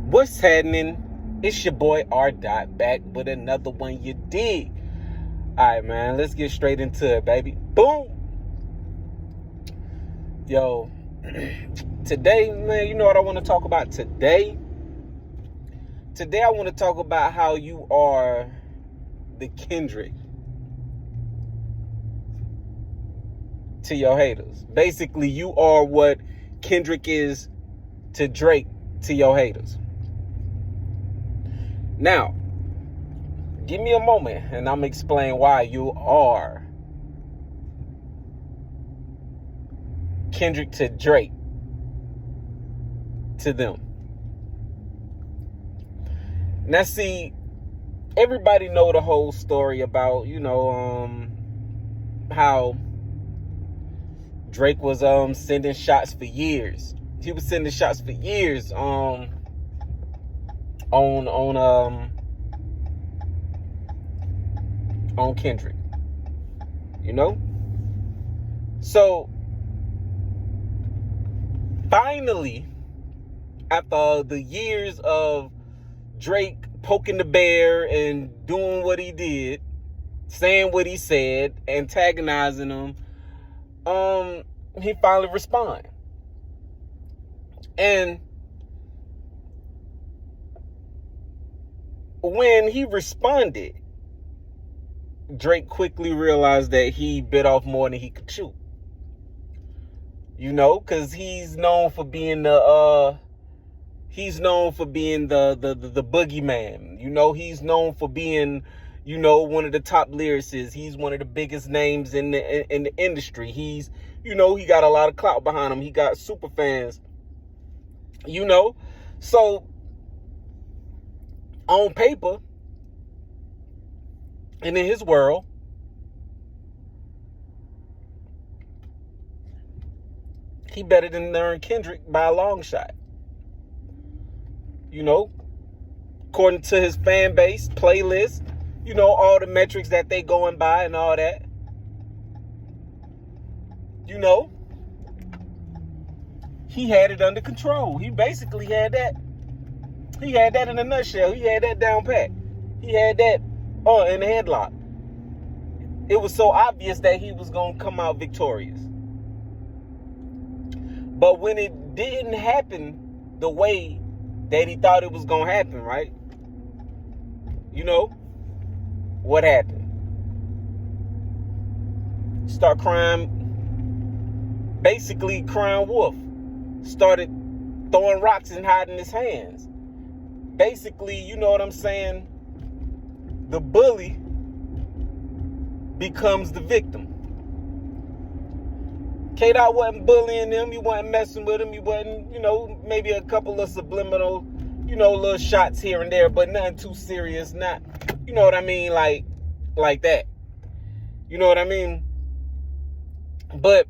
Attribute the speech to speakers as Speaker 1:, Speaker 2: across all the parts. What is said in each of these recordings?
Speaker 1: What's happening? It's your boy R. Dot back with another one, you dig? Alright, man, let's get straight into it, baby. Boom! Yo, today, man, you know what I want to talk about today? Today, I want to talk about how you are the Kendrick to your haters. Basically, you are what Kendrick is to Drake to your haters. Now, give me a moment and I'm going to explain why you are Kendrick to Drake to them. Now, see, everybody know the whole story about, how Drake was sending shots for years. He was sending shots for years on Kendrick. So finally, after the years of Drake poking the bear and doing what he did, saying what he said, antagonizing him, he finally responded. And when he responded, Drake quickly realized that he bit off more than he could chew. Because he's known for being the boogeyman. He's known for being, one of the top lyricists. He's one of the biggest names in the industry. He's, he got a lot of clout behind him. He got super fans. So on paper and in his world, he better than Kendrick by a long shot. According to his fan base, playlist, all the metrics that they going by and all that. He had it under control. He basically had that. He had that in a nutshell. He had that down pat. He had that in the headlock. It was so obvious that he was going to come out victorious. But when it didn't happen the way that he thought it was going to happen, right? What happened? Start crying, basically crying wolf. Started throwing rocks and hiding his hands. Basically, you know what I'm saying? The bully becomes the victim. K-Dot wasn't bullying him. He wasn't messing with him. He wasn't, maybe a couple of subliminal, little shots here and there, but nothing too serious. Not, you know what I mean? Like that. You know what I mean? But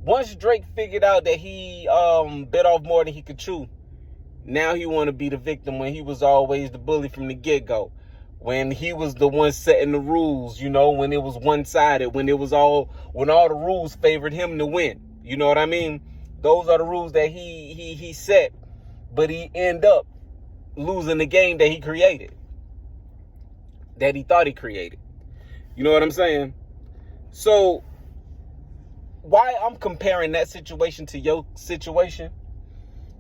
Speaker 1: once Drake figured out that he bit off more than he could chew, now he want to be the victim when he was always the bully from the get-go. When he was the one setting the rules, when it was one-sided, when all the rules favored him to win. You know what I mean? Those are the rules that he set, but he end up losing the game that he created, that he thought he created. You know what I'm saying? So why I'm comparing that situation to your situation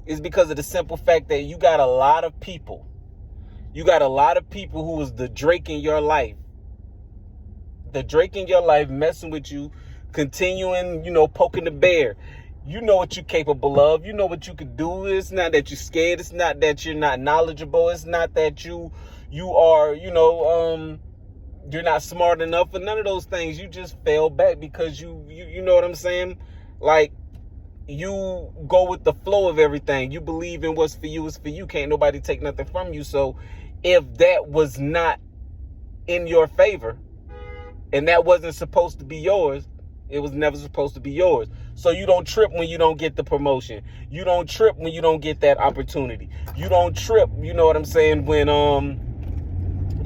Speaker 1: is because of the simple fact that you got a lot of people. You got a lot of people who is the Drake in your life. The Drake in your life messing with you, continuing, poking the bear. You know what you're capable of. You know what you could do. It's not that you're scared. It's not that you're not knowledgeable. It's not that you are, you're not smart enough for none of those things. You just fell back because you know what I'm saying? Like, you go with the flow of everything. You believe in what's for you is for you. Can't nobody take nothing from you. So if that was not in your favor and that wasn't supposed to be yours, it was never supposed to be yours. So you don't trip when you don't get the promotion. You don't trip when you don't get that opportunity. You don't trip, you know what I'm saying, when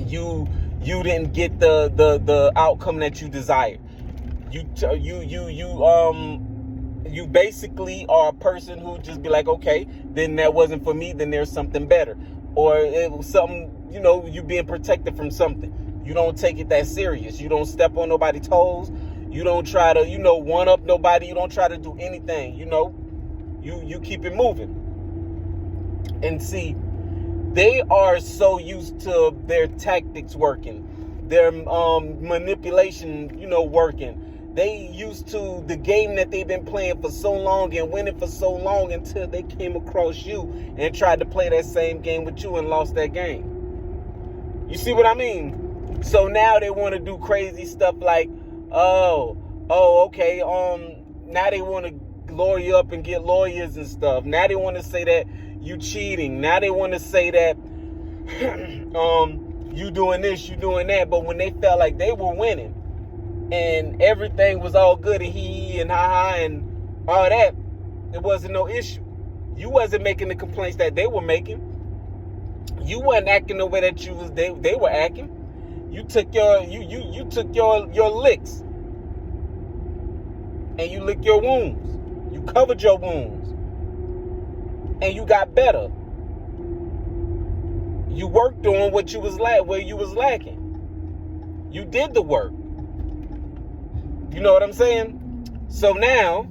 Speaker 1: you didn't get the outcome that you desired. You You basically are a person who just be like, okay, then that wasn't for me, then there's something better. Or it was something, you being protected from something. You don't take it that serious. You don't step on nobody's toes. You don't try to, one up nobody. You don't try to do anything, You keep it moving. And see, they are so used to their tactics working, their manipulation, working. They used to the game that they've been playing for so long and winning for so long until they came across you and tried to play that same game with you and lost that game. You see what I mean? So now they want to do crazy stuff like, okay, now they want to lawyer you up and get lawyers and stuff. Now they want to say that you cheating. Now they want to say that you doing this, you doing that. But when they felt like they were winning and everything was all good and he and ha and all that, it wasn't no issue. You wasn't making the complaints that they were making. You wasn't acting the way that they were acting. You took you took your licks and you licked your wounds. You covered your wounds and you got better. You worked on what you was where you was lacking. You did the work. You know what I'm saying? So now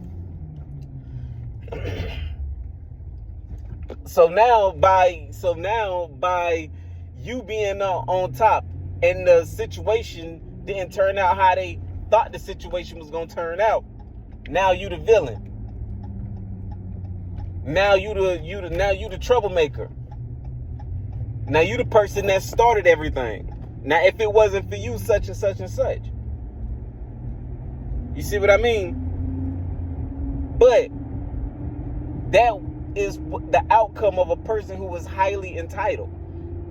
Speaker 1: by you being on top and the situation didn't turn out how they thought the situation was gonna turn out, now you the villain. Now you the troublemaker. Now you the person that started everything. Now if it wasn't for you, such and such and such. You see what I mean? But that is the outcome of a person who is highly entitled.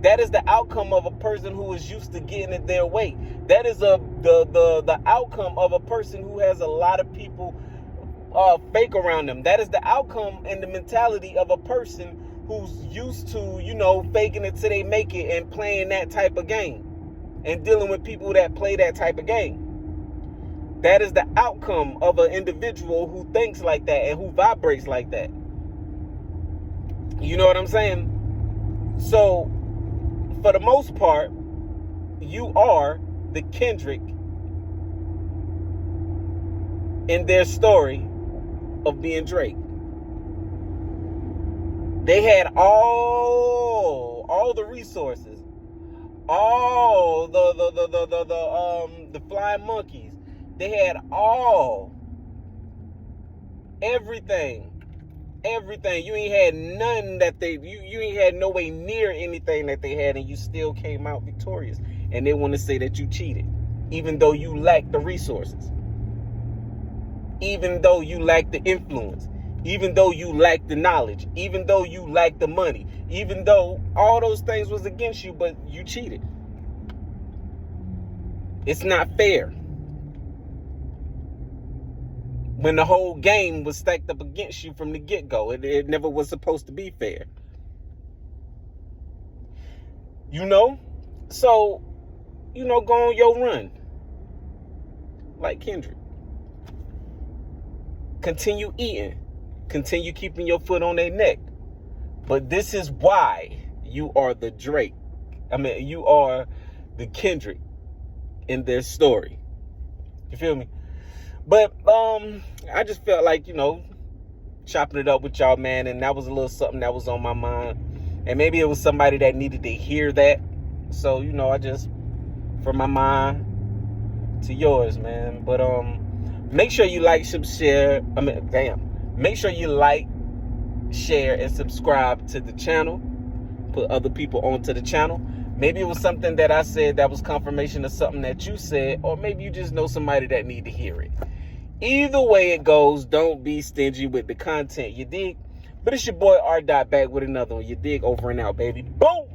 Speaker 1: That is the outcome of a person who is used to getting it their way. That is the outcome of a person who has a lot of people fake around them. That is the outcome and the mentality of a person who's used to, faking it till they make it and playing that type of game and dealing with people that play that type of game. That is the outcome of an individual who thinks like that and who vibrates like that. You know what I'm saying? So, for the most part, you are the Kendrick in their story of being Drake. They had all the resources, all the flying monkeys. They had everything. You ain't had none that you ain't had no way near anything that they had, and you still came out victorious. And they want to say that you cheated, even though you lack the resources, even though you lack the influence, even though you lack the knowledge, even though you lack the money, even though all those things was against you, but you cheated. It's not fair. When the whole game was stacked up against you from the get-go. It never was supposed to be fair. So, go on your run. Like Kendrick. Continue eating. Continue keeping your foot on their neck. But this is why you are the Drake. You are the Kendrick in their story. You feel me? But I just felt like, chopping it up with y'all, man. And that was a little something that was on my mind. And maybe it was somebody that needed to hear that. So, I just, from my mind to yours, man. But make sure you like, share. Make sure you like, share, and subscribe to the channel. Put other people onto the channel. Maybe it was something that I said that was confirmation of something that you said. Or maybe you just know somebody that need to hear it. Either way it goes, don't be stingy with the content, you dig? But it's your boy R. Dot back with another one, you dig? Over and out, baby. Boom!